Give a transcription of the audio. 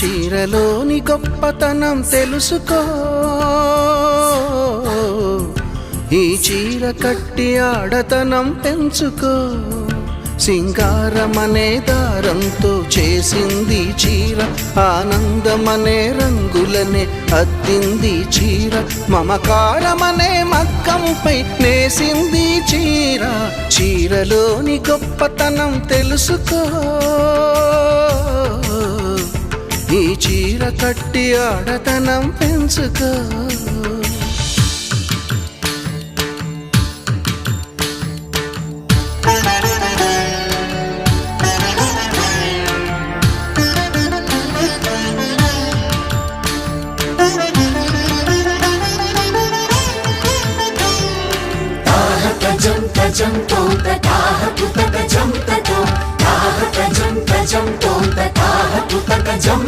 చీరలోని గొప్పతనం తెలుసుకో, ఈ చీర కట్టి ఆడతనం పెంచుకో. సింగారమనే దారంతో చేసింది చీర, ఆనందమనే రంగులనే అద్దింది చీర, మమకారమనే మగ్గంపై నేసింది చీర. చీరలోని గొప్పతనం తెలుసుకో, ఈ చీర కట్టి ఆడతనం పెంచుకో. తజం తోంత తాహ పుతక జం తతో తాహ తజం తజం తోంత తాహ పుతక జం